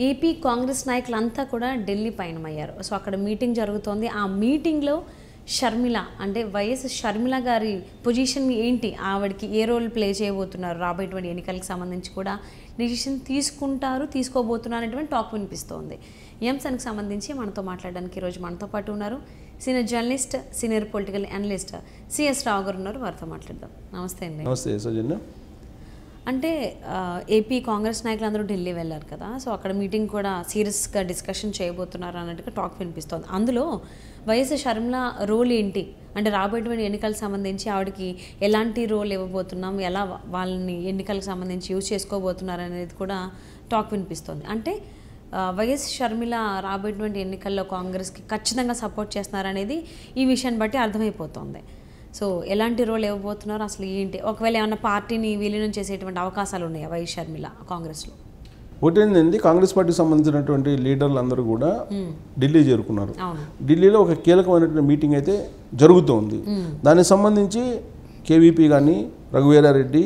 AP Congress నాయకులంతా కూడా Delhi పయనమయ్యారు. So అక్కడ మీటింగ్ జరుగుతోంది. ఆ మీటింగ్లో షర్మిల అంటే వైఎస్ షర్మిల గారి పొజిషన్ ఏంటి, ఆవిడకి ఏ రోల్ ప్లే చేయబోతున్నారు, రాబోయేటువంటి ఎన్నికలకు సంబంధించి కూడా డిసిషన్ తీసుకోబోతున్నారు అనేటువంటి టాక్ వినిపిస్తోంది. ఈ అంశానికి సంబంధించి మనతో మాట్లాడడానికి ఈరోజు మనతో పాటు ఉన్నారు senior journalist, senior political analyst CS Rao garu ఉన్నారు. వారితో మాట్లాడదాం. నమస్తే అండి. నమస్తే సౌజన్య. అంటే ఏపీ కాంగ్రెస్ నాయకులు అందరూ ఢిల్లీ వెళ్ళారు కదా, సో అక్కడ మీటింగ్ కూడా సీరియస్గా డిస్కషన్ చేయబోతున్నారు అన్నట్టుగా టాక్ వినిపిస్తోంది. అందులో వైఎస్ షర్మిల రోల్ ఏంటి అంటే రాబోయేటువంటి ఎన్నికలకు సంబంధించి ఆవిడకి ఎలాంటి రోల్ ఇవ్వబోతున్నాం, ఎలా వాళ్ళని ఎన్నికలకు సంబంధించి యూజ్ చేసుకోబోతున్నారు అనేది కూడా టాక్ వినిపిస్తోంది. అంటే వైఎస్ షర్మిల రాబోయేటువంటి ఎన్నికల్లో కాంగ్రెస్కి ఖచ్చితంగా సపోర్ట్ చేస్తున్నారనేది ఈ విషయాన్ని బట్టి అర్థమైపోతుంది. సో ఎలాంటి రోల్ ఇవ్వబోతున్నారు, అసలు ఏంటి, ఒకవేళ ఏమన్నా పార్టీని విలీనం చేసేటువంటి అవకాశాలు ఉన్నాయా వైఎస్ షర్మిల కాంగ్రెస్లో? ఒకటేంటండి, కాంగ్రెస్ పార్టీకి సంబంధించినటువంటి లీడర్లు అందరూ కూడా ఢిల్లీ చేరుకున్నారు. ఢిల్లీలో ఒక కీలకమైనటువంటి మీటింగ్ అయితే జరుగుతోంది. దానికి సంబంధించి కేవీపీ కానీ, రఘువీరారెడ్డి,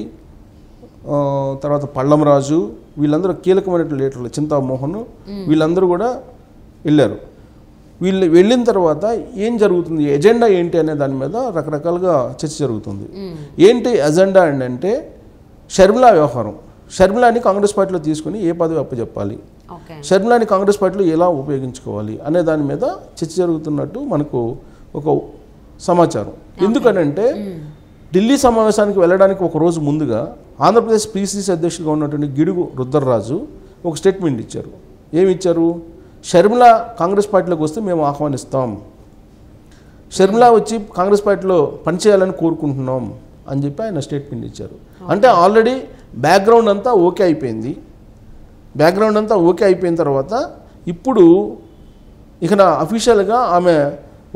తర్వాత పళ్ళంరాజు, వీళ్ళందరూ కీలకమైనటువంటి లీడర్లు, చింతామోహన్, వీళ్ళందరూ కూడా వెళ్ళారు. వీళ్ళు వెళ్ళిన తర్వాత ఏం జరుగుతుంది, ఎజెండా ఏంటి అనే దాని మీద రకరకాలుగా చర్చ జరుగుతుంది. ఏంటి ఎజెండా అంటే షర్మిల వ్యవహారం, షర్మిలాని కాంగ్రెస్ పార్టీలో తీసుకుని ఏ పదవి అప్పచెప్పాలి, షర్మిలాని కాంగ్రెస్ పార్టీలో ఎలా ఉపయోగించుకోవాలి అనే దాని మీద చర్చ జరుగుతున్నట్టు మనకు ఒక సమాచారం. ఎందుకనంటే ఢిల్లీ సమావేశానికి వెళ్ళడానికి ఒక రోజు ముందుగా ఆంధ్రప్రదేశ్ పిసిసి అధ్యక్షుడిగా ఉన్నటువంటి గిడుగు రుద్రరాజు ఒక స్టేట్మెంట్ ఇచ్చారు. ఏమి ఇచ్చారు? షర్మిల కాంగ్రెస్ పార్టీలోకి వస్తే మేము ఆహ్వానిస్తాం, షర్మిల వచ్చి కాంగ్రెస్ పార్టీలో పనిచేయాలని కోరుకుంటున్నాం అని చెప్పి ఆయన స్టేట్మెంట్ ఇచ్చారు. అంటే ఆల్రెడీ బ్యాక్గ్రౌండ్ అంతా ఓకే అయిపోయింది. బ్యాక్గ్రౌండ్ అంతా ఓకే అయిపోయిన తర్వాత ఇప్పుడు ఇక అఫీషియల్గా ఆమె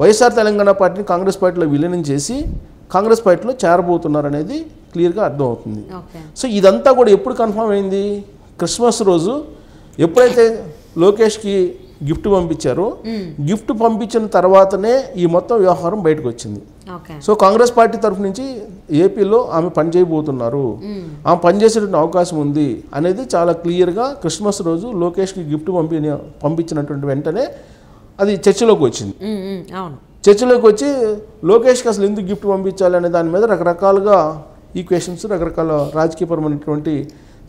వైఎస్ఆర్ తెలంగాణ పార్టీని కాంగ్రెస్ పార్టీలో విలీనం చేసి కాంగ్రెస్ పార్టీలో చేరబోతున్నారు అనేది క్లియర్గా అర్థమవుతుంది. సో ఇదంతా కూడా ఎప్పుడు కన్ఫర్మ్ అయింది? క్రిస్మస్ రోజు ఎప్పుడైతే లోకేష్కి గిఫ్ట్ పంపించారో, గిఫ్ట్ పంపించిన తర్వాతనే ఈ మొత్తం వ్యవహారం బయటకు వచ్చింది. సో కాంగ్రెస్ పార్టీ తరఫు నుంచి ఏపీలో ఆమె పనిచేయబోతున్నారు, ఆమె పనిచేసేటువంటి అవకాశం ఉంది అనేది చాలా క్లియర్గా క్రిస్మస్ రోజు లోకేష్కి గిఫ్ట్ పంపించినటువంటి వెంటనే అది చర్చలోకి వచ్చింది. చర్చలోకి వచ్చి లోకేష్కి అసలు ఎందుకు గిఫ్ట్ పంపించాలి అనే దాని మీద రకరకాలుగా ఈక్వేషన్స్, రకరకాల రాజకీయపరమైనటువంటి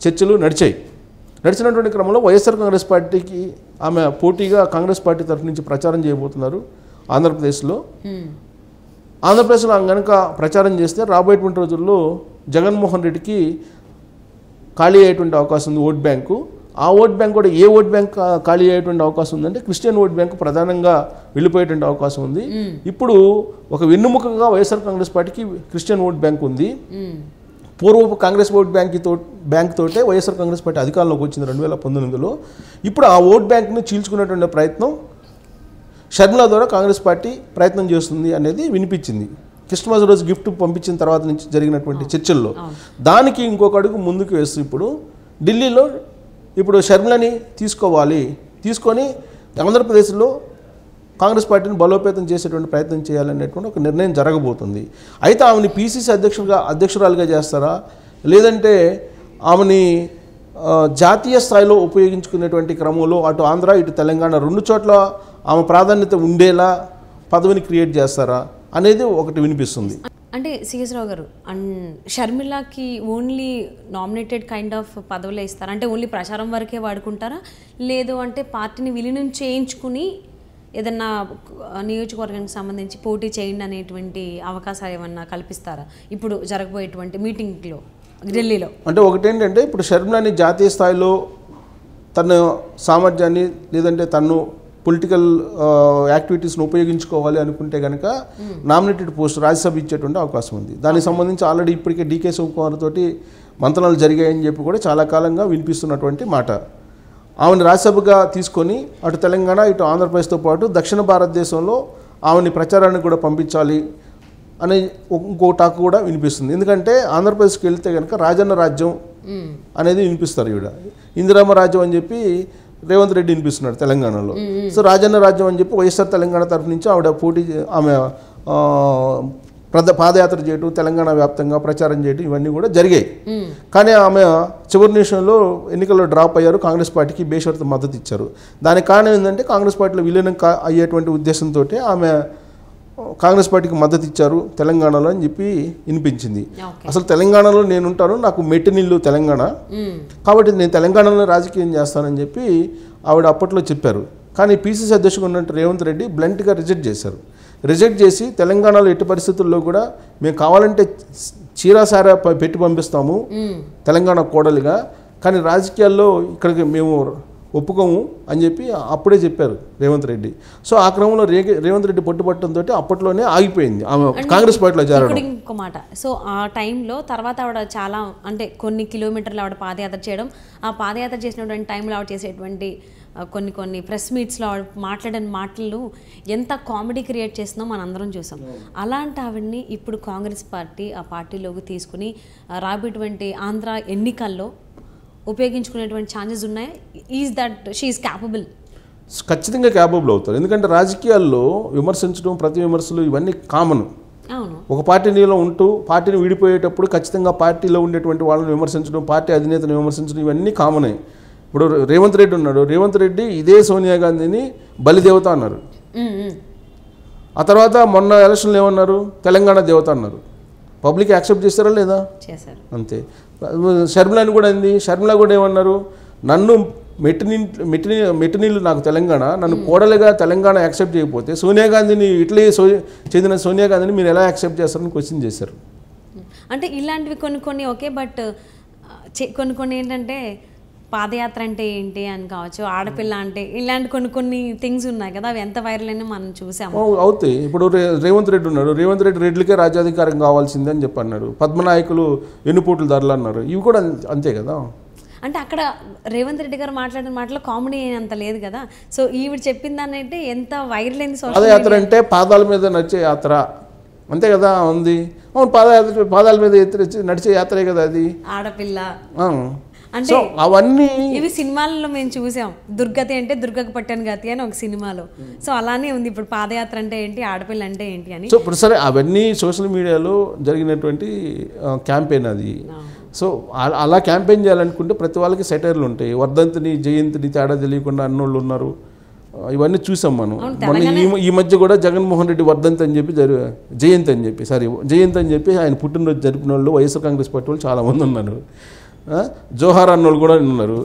చర్చలు నడిచినటువంటి క్రమంలో వైఎస్ఆర్ కాంగ్రెస్ పార్టీకి ఆమె పోటీగా కాంగ్రెస్ పార్టీ తరఫు నుంచి ప్రచారం చేయబోతున్నారు ఆంధ్రప్రదేశ్లో. కనుక ప్రచారం చేస్తే రాబోయేటువంటి రోజుల్లో జగన్మోహన్ రెడ్డికి ఖాళీ అయ్యేటువంటి అవకాశం ఉంది ఓట్ బ్యాంకు. ఆ ఓట్ బ్యాంక్ కూడా ఏ ఓట్ బ్యాంక్ ఖాళీ అయ్యేటువంటి అవకాశం ఉందంటే క్రిస్టియన్ ఓట్ బ్యాంకు ప్రధానంగా వెళ్ళిపోయేటువంటి అవకాశం ఉంది. ఇప్పుడు ఒక వెన్నుముకగా వైఎస్ఆర్ కాంగ్రెస్ పార్టీకి క్రిస్టియన్ ఓట్ బ్యాంక్ ఉంది. పూర్వపు కాంగ్రెస్ ఓట్ బ్యాంక్ తోటే వైఎస్ఆర్ కాంగ్రెస్ పార్టీ అధికారంలోకి వచ్చింది 2019లో. ఇప్పుడు ఆ ఓట్ బ్యాంక్ని చీల్చుకునేటువంటి ప్రయత్నం షర్మిల ద్వారా కాంగ్రెస్ పార్టీ ప్రయత్నం చేస్తుంది అనేది వినిపించింది క్రిస్మస్ రోజు గిఫ్ట్ పంపించిన తర్వాత నుంచి జరిగినటువంటి చర్చల్లో. దానికి ఇంకొక అడుగు ముందుకు వేస్తూ ఇప్పుడు ఢిల్లీలో ఇప్పుడు షర్మిలని తీసుకొని ఆంధ్రప్రదేశ్లో కాంగ్రెస్ పార్టీని బలోపేతం చేసేటువంటి ప్రయత్నం చేయాలనేటువంటి ఒక నిర్ణయం జరగబోతుంది. అయితే ఆమెని పిసిసి అధ్యక్షురాలుగా చేస్తారా, లేదంటే ఆమెని జాతీయ స్థాయిలో ఉపయోగించుకునేటువంటి క్రమంలో అటు ఆంధ్ర ఇటు తెలంగాణ రెండు చోట్ల ఆమె ప్రాధాన్యత ఉండేలా పదవిని క్రియేట్ చేస్తారా అనేది ఒకటి వినిపిస్తుంది. అంటే సిఎస్ రావు గారు, షర్మిలకి ఓన్లీ నామినేటెడ్ కైండ్ ఆఫ్ పదవులే ఇస్తారా? అంటే ఓన్లీ ప్రచారం వరకే వాడుకుంటారా, లేదు అంటే పార్టీని విలీనం చేయించుకుని ఏదన్నా నియోజకవర్గానికి సంబంధించి పోటీ చేయండి అనేటువంటి అవకాశాలు ఏమన్నా కల్పిస్తారా ఇప్పుడు జరగబోయేటువంటి మీటింగ్లో ఢిల్లీలో? అంటే ఒకటేంటంటే ఇప్పుడు షర్మిలని జాతీయ స్థాయిలో తన సామర్థ్యాన్ని లేదంటే తను పొలిటికల్ యాక్టివిటీస్ను ఉపయోగించుకోవాలి అనుకుంటే కనుక నామినేటెడ్ పోస్ట్ రాజ్యసభ ఇచ్చేటువంటి అవకాశం ఉంది. దానికి సంబంధించి ఆల్రెడీ ఇప్పటికే డీకే శివకుమార్ తోటి మంతనాలు జరిగాయని చెప్పి కూడా చాలా కాలంగా వినిపిస్తున్నటువంటి మాట. ఆమెను రాజ్యసభగా తీసుకొని అటు తెలంగాణ ఇటు ఆంధ్రప్రదేశ్తో పాటు దక్షిణ భారతదేశంలో ఆమెని ప్రచారానికి కూడా పంపించాలి అనే ఇంకో టాక్ కూడా వినిపిస్తుంది. ఎందుకంటే ఆంధ్రప్రదేశ్కి వెళ్తే కనుక రాజన్న రాజ్యం అనేది వినిపిస్తారు, ఈవిడ ఇందిరామ రాజ్యం అని చెప్పి రేవంత్ రెడ్డి వినిపిస్తున్నాడు తెలంగాణలో. సో రాజన్న రాజ్యం అని చెప్పి వైఎస్ఆర్ తెలంగాణ తరఫు నుంచి ఆమె పాదయాత్ర చేయడం, తెలంగాణ వ్యాప్తంగా ప్రచారం చేయడం ఇవన్నీ కూడా జరిగాయి. కానీ ఆమె చివరి నిమిషంలో ఎన్నికల్లో డ్రాప్ అయ్యారు, కాంగ్రెస్ పార్టీకి బేషరతు మద్దతు ఇచ్చారు. దానికి కారణం ఏంటంటే కాంగ్రెస్ పార్టీలో విలీనం అయ్యేటువంటి ఉద్దేశంతో ఆమె కాంగ్రెస్ పార్టీకి మద్దతు ఇచ్చారు తెలంగాణలో అని చెప్పి వినిపించింది. అసలు తెలంగాణలో నేను ఉంటాను, నాకు మెట్టినిల్లు తెలంగాణ, కాబట్టి నేను తెలంగాణలో రాజకీయం చేస్తానని చెప్పి ఆవిడ అప్పట్లో చెప్పారు. కానీ పీసీసీ అధ్యక్షుడు ఉన్నట్టు రేవంత్ రెడ్డి బ్లంట్గా రిజెక్ట్ చేశారు. రిజెక్ట్ చేసి తెలంగాణలో ఎట్టి పరిస్థితుల్లో కూడా మేము కావాలంటే చీరాసారా పెట్టి పంపిస్తాము తెలంగాణ కోడలిగా, కానీ రాజకీయాల్లో ఇక్కడికి మేము ఒప్పుకోము అని చెప్పి అప్పుడే చెప్పారు రేవంత్ రెడ్డి. సో ఆ క్రమంలో రేవంత్ రెడ్డి పట్టుబట్టడంతో అప్పట్లోనే ఆగిపోయింది ఆమె కాంగ్రెస్ పార్టీలో చేరడం. ఇంకో మాట, సో ఆ టైంలో తర్వాత ఆవిడ చాలా అంటే కొన్ని కిలోమీటర్లు ఆవిడ పాదయాత్ర చేయడం, ఆ పాదయాత్ర చేసినటువంటి టైంలో ఆవిడ చేసేటువంటి కొన్ని ప్రెస్ మీట్స్లో ఆవిడ మాట్లాడిన మాటలు ఎంత కామెడీ క్రియేట్ చేస్తుందో మనం అందరం చూసాం. అలాంటి ఆవిడని ఇప్పుడు కాంగ్రెస్ పార్టీ ఆ పార్టీలోకి తీసుకుని రాబోయేటువంటి ఆంధ్ర ఎన్నికల్లో ఉపయోగించుకునేటువంటి ఛాన్సెస్ ఉన్నాయి. Is that she's capable? ఖచ్చితంగా క్యాపబుల్ అవుతారు. ఎందుకంటే రాజకీయాల్లో విమర్శించడం, ప్రతి విమర్శలు ఇవన్నీ కామన్. ఒక పార్టీలో ఉంటూ పార్టీని విడిపోయేటప్పుడు ఖచ్చితంగా పార్టీలో ఉండేటువంటి వాళ్ళని విమర్శించడం, పార్టీ అధినేతను విమర్శించడం ఇవన్నీ కామనే. ఇప్పుడు రేవంత్ రెడ్డి ఉన్నాడు, రేవంత్ రెడ్డి ఇదే సోనియా గాంధీని బలిదేవత అన్నారు. ఆ తర్వాత మొన్న ఎలక్షన్లు ఏమన్నారు, తెలంగాణ దేవత అన్నారు. పబ్లిక్ యాక్సెప్ట్ చేస్తారా లేదా? అంతే. షర్మిలాని కూడా అయింది, షర్మిలా కూడా ఏమన్నారు, నన్ను మెట్టినీళ్ళు నాకు తెలంగాణ, నన్ను కోడలుగా తెలంగాణ యాక్సెప్ట్ చేయకపోతే సోనియా గాంధీని ఇటలీ చెందిన సోనియా గాంధీని మీరు ఎలా యాక్సెప్ట్ చేస్తారని క్వశ్చన్ చేశారు. అంటే ఇలాంటివి కొన్ని ఓకే, బట్ కొన్ని ఏంటంటే పాదయాత్ర అంటే ఏంటి అని కావచ్చు, ఆడపిల్ల అంటే ఇలాంటి కొన్ని థింగ్స్ ఉన్నాయి కదా, అవి ఎంత వైరల్ అయినా మనం చూసాము. అవుతాయి. ఇప్పుడు రేవంత్ రెడ్డి ఉన్నాడు, రేవంత్ రెడ్డి రెడ్లకే రాజ్యాధికారం కావాల్సిందే అని చెప్పి అన్నాడు. పద్మనాయకులు ఎన్నుపోట్లు ధరలు అన్నారు, ఇవి కూడా అంతే కదా. అంటే అక్కడ రేవంత్ రెడ్డి గారు మాట్లాడిన మాటలో కామెడీ అంత లేదు కదా. సో ఈవిడ చెప్పిన దాన్ని అయితే ఎంత వైరల్ అయింది. పాదయాత్ర అంటే పాదాల మీద నడిచే యాత్ర అంతే కదా ఉంది. అవును, పాదాల మీద నడిచే యాత్రే కదా అది. ఆడపిల్ల అంటే అవన్నీ ఇవి సినిమాల్లో మేము చూసాం. దుర్గతి అంటే దుర్గకు పట్టాను గతి అని ఒక సినిమాలో. సో అలానే ఉంది ఇప్పుడు పాదయాత్ర అంటే ఏంటి, ఆడపిల్ల అంటే ఏంటి అని. సో ఇప్పుడు సరే, అవన్నీ సోషల్ మీడియాలో జరిగినటువంటి క్యాంపెయిన్ అది. సో అలా క్యాంపెయిన్ చేయాలనుకుంటే ప్రతి వాళ్ళకి సెటైర్లు ఉంటాయి. వర్ధంతిని జయంతిని తేడా తెలియకుండా అన్నోళ్ళు ఉన్నారు. ఇవన్నీ చూసాం మనం. మొన్న ఈ మధ్య కూడా జగన్మోహన్ రెడ్డి వర్ధంతి అని చెప్పి జయంతి అని చెప్పి ఆయన పుట్టినరోజు జరిపిన వాళ్ళు వైఎస్ఆర్ కాంగ్రెస్ పార్టీ వాళ్ళు చాలామంది ఉన్నారు. జోహార్ అన్నోళ్ళు కూడా ఉన్నారు.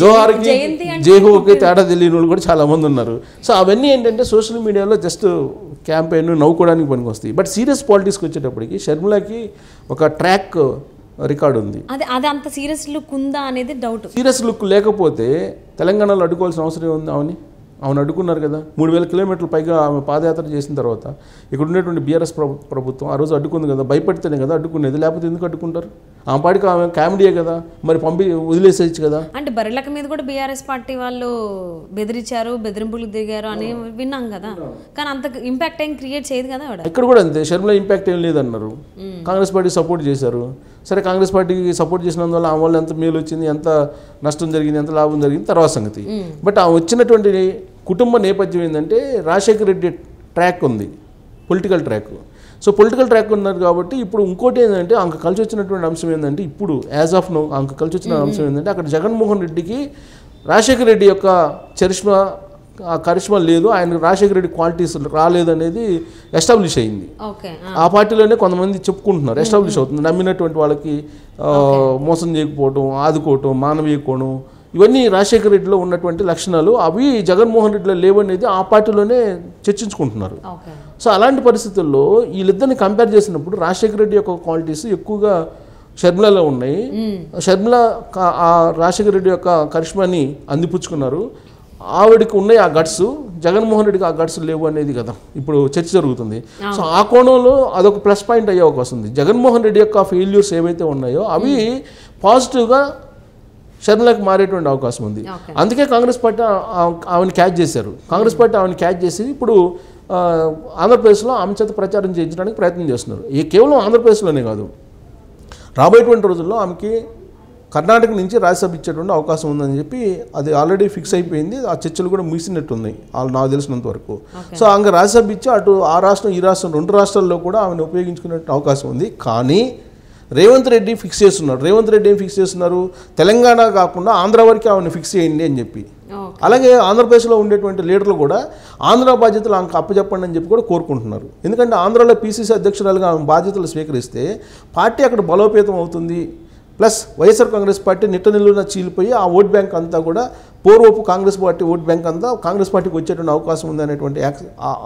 జోహార్కి జైహోకి తేడా తెలియని వాళ్ళు కూడా చాలామంది ఉన్నారు. సో అవన్నీ ఏంటంటే సోషల్ మీడియాలో జస్ట్ క్యాంపెయిన్ నవ్వుకోవడానికి పనికి వస్తాయి. బట్ సీరియస్ పాలిటిక్స్కి వచ్చేటప్పటికి షర్మిలాకి ఒక ట్రాక్ రికార్డు ఉంది. అది అంత సీరియస్ లుక్ ఉందా అనేది డౌట్. సీరియస్ లుక్ లేకపోతే తెలంగాణలో అడ్డుకోవాల్సిన అవసరం ఉంది. అవును అడ్డుకున్నారు కదా. 3000 కిలోమీటర్లు పైగా ఆమె పాదయాత్ర చేసిన తర్వాత ఇక్కడ ఉండేటువంటి బీఆర్ఎస్ ప్రభుత్వం ఆ రోజు అడ్డుకుంది కదా. భయపడితేనే కదా అడ్డుకునేది, లేకపోతే ఎందుకు అడ్డుకుంటారు? ఆమె పాటికి ఆమె కామెడీయే కదా, మరి వదిలేసేయచ్చు కదా. అంటే బర్రెలక మీద కూడా బీఆర్ఎస్ పార్టీ వాళ్ళు బెదిరించారు, బెదిరింపులు దిగారు అని విన్నాం కదా. కానీ అంత ఇంపాక్ట్ ఏం క్రియేట్ చేయదు కదా. ఇక్కడ కూడా అంతే, షర్మిల ఇంపాక్ట్ ఏం లేదన్నారు. కాంగ్రెస్ పార్టీ సపోర్ట్ చేశారు. సరే, కాంగ్రెస్ పార్టీకి సపోర్ట్ చేసినందువల్ల ఆమె వల్ల ఎంత మేలు వచ్చింది, ఎంత నష్టం జరిగింది, ఎంత లాభం జరిగింది తర్వాత సంగతి. బట్ ఆ వచ్చినటువంటి కుటుంబ నేపథ్యం ఏంటంటే రాజశేఖర రెడ్డి ట్రాక్ ఉంది, political track. So political track ఉన్నారు కాబట్టి ఇప్పుడు ఇంకోటి ఏంటంటే ఆమెకు కలిసి వచ్చినటువంటి అంశం ఏంటంటే ఇప్పుడు యాజ్ ఆఫ్ నో ఆమెకు కలిసి వచ్చిన అంశం ఏంటంటే అక్కడ జగన్మోహన్ రెడ్డికి రాజశేఖర రెడ్డి యొక్క కరిష్మా లేదు, ఆయన రాజశేఖర రెడ్డి క్వాలిటీస్ రాలేదు అనేది ఎస్టాబ్లిష్ అయింది. ఆ పార్టీలోనే కొంతమంది చెప్పుకుంటున్నారు, ఎస్టాబ్లిష్ అవుతుంది. నమ్మినటువంటి వాళ్ళకి మోసం చేయకపోవటం, ఆదుకోవటం, మానవీయ కోణం, ఇవన్నీ రాజశేఖర రెడ్డిలో ఉన్నటువంటి లక్షణాలు, అవి జగన్మోహన్ రెడ్డిలో లేవనేది ఆ పార్టీలోనే చర్చించుకుంటున్నారు. సో అలాంటి పరిస్థితుల్లో వీళ్ళిద్దరిని కంపేర్ చేసినప్పుడు రాజశేఖర రెడ్డి యొక్క క్వాలిటీస్ ఎక్కువగా షర్మిలలో ఉన్నాయి. షర్మిల ఆ రాజశేఖర రెడ్డి యొక్క కరిష్మాని అందిపుచ్చుకున్నారు. ఆవిడకి ఉన్నాయి ఆ గట్స్, జగన్మోహన్ రెడ్డికి ఆ గట్స్ లేవు అనేది కదా ఇప్పుడు చర్చ జరుగుతుంది. సో ఆ కోణంలో అదొక ప్లస్ పాయింట్ అయ్యే అవకాశం ఉంది. జగన్మోహన్ రెడ్డి యొక్క ఫెయిల్యూర్స్ ఏవైతే ఉన్నాయో అవి పాజిటివ్గా షర్మిలకు మారేటువంటి అవకాశం ఉంది. అందుకే కాంగ్రెస్ పార్టీ ఆమెను క్యాచ్ చేశారు. కాంగ్రెస్ పార్టీ ఆమెను క్యాచ్ చేసి ఇప్పుడు ఆంధ్రప్రదేశ్లో ఆమె చేత ప్రచారం చేయించడానికి ప్రయత్నం చేస్తున్నారు. కేవలం ఆంధ్రప్రదేశ్లోనే కాదు, రాబోయేటువంటి రోజుల్లో ఆమెకి కర్ణాటక నుంచి రాజ్యసభ ఇచ్చేటువంటి అవకాశం ఉందని చెప్పి అది ఆల్రెడీ ఫిక్స్ అయిపోయింది. ఆ చర్చలు కూడా ముగిసినట్టున్నాయి నాకు తెలిసినంత వరకు. సో ఆమె రాజ్యసభ ఇచ్చి అటు ఆ రాష్ట్రం ఈ రాష్ట్రం 2 రాష్ట్రాల్లో కూడా ఆమెను ఉపయోగించుకునే అవకాశం ఉంది. కానీ రేవంత్ రెడ్డి ఫిక్స్ చేస్తున్నారు. రేవంత్ రెడ్డి ఏం ఫిక్స్ చేస్తున్నారు, తెలంగాణ కాకుండా ఆంధ్ర వరకు ఆమెను ఫిక్స్ చేయండి అని చెప్పి. అలాగే ఆంధ్రప్రదేశ్లో ఉండేటువంటి లీడర్లు కూడా ఆంధ్ర బాధ్యతలు ఆమెకు అప్పచెప్పండి అని చెప్పి కూడా కోరుకుంటున్నారు. ఎందుకంటే ఆంధ్రాలో పీసీసీ అధ్యక్షురాలుగా ఆమె బాధ్యతలు స్వీకరిస్తే పార్టీ అక్కడ బలోపేతం అవుతుంది. ప్లస్ వైఎస్ఆర్ కాంగ్రెస్ పార్టీ నిట్టనిల్లున చీలిపోయి ఆ ఓట్ బ్యాంక్ అంతా కూడా పూర్వపు కాంగ్రెస్ పార్టీ ఓట్ బ్యాంక్ అంతా కాంగ్రెస్ పార్టీకి వచ్చేటువంటి అవకాశం ఉంది అనేటువంటి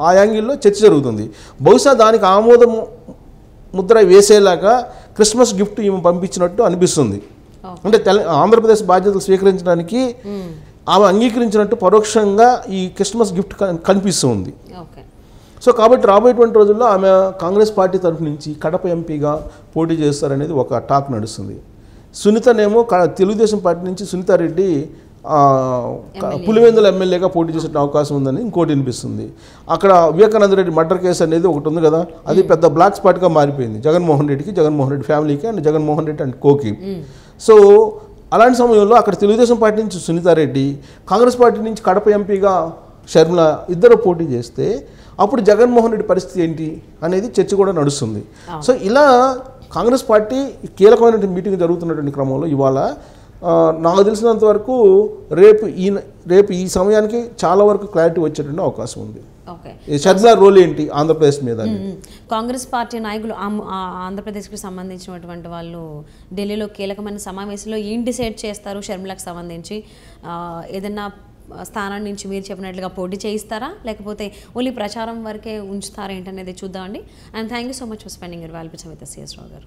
ఆ యాంగిల్లో చర్చ జరుగుతుంది. బహుశా దానికి ఆమోదం ముద్ర వేసేలాగా క్రిస్మస్ గిఫ్ట్ ఈమె పంపించినట్టు అనిపిస్తుంది. అంటే ఆంధ్రప్రదేశ్ బాధ్యతలు స్వీకరించడానికి ఆమె అంగీకరించినట్టు పరోక్షంగా ఈ క్రిస్మస్ గిఫ్ట్ కనిపిస్తుంది. సో కాబట్టి రాబోయేటువంటి రోజుల్లో ఆమె కాంగ్రెస్ పార్టీ తరఫు నుంచి కడప ఎంపీగా పోటీ చేస్తారనేది ఒక టాక్ నడుస్తుంది. సునీతనేమో తెలుగుదేశం పార్టీ నుంచి సునీతారెడ్డి పులివెందుల ఎమ్మెల్యేగా పోటీ చేసే అవకాశం ఉందని ఇంకోటి వినిపిస్తుంది. అక్కడ వివేకానంద రెడ్డి మర్డర్ కేసు అనేది ఒకటి ఉంది కదా, అది పెద్ద బ్లాక్ స్పాట్గా మారిపోయింది జగన్మోహన్ రెడ్డికి, జగన్మోహన్ రెడ్డి ఫ్యామిలీకి అండ్ జగన్మోహన్ రెడ్డి అండ్ కోకి. సో అలాంటి సమయంలో అక్కడ తెలుగుదేశం పార్టీ నుంచి సునీతారెడ్డి, కాంగ్రెస్ పార్టీ నుంచి కడప ఎంపీగా షర్మిల ఇద్దరు పోటీ చేస్తే అప్పుడు జగన్మోహన్ రెడ్డి పరిస్థితి ఏంటి అనేది చర్చ కూడా నడుస్తుంది. సో ఇలా కాంగ్రెస్ పార్టీ కీలకమైన మీటింగ్ జరుగుతున్నటువంటి క్రమంలో ఇవాళ నాకు తెలిసినంత వరకు రేపు ఈ సమయానికి చాలా వరకు క్లారిటీ వచ్చేటువంటి అవకాశం ఉంది. షర్మిల రోల్ ఏంటి ఆంధ్రప్రదేశ్ మీద. కాంగ్రెస్ పార్టీ నాయకులు ఆంధ్రప్రదేశ్కి సంబంధించినటువంటి వాళ్ళు ఢిల్లీలో కీలకమైన సమావేశంలో ఏం డిసైడ్ చేస్తారు షర్మిలకు సంబంధించి? ఏదన్నా స్థానం నుంచి మీరు చెప్పినట్లుగా పోటీ చేయిస్తారా, లేకపోతే ఓన్లీ ప్రచారం వరకే ఉంచుతారా ఏంటనేది చూద్దామండి. And thank you so much for spending your valuable time with us, CS Rao గారు.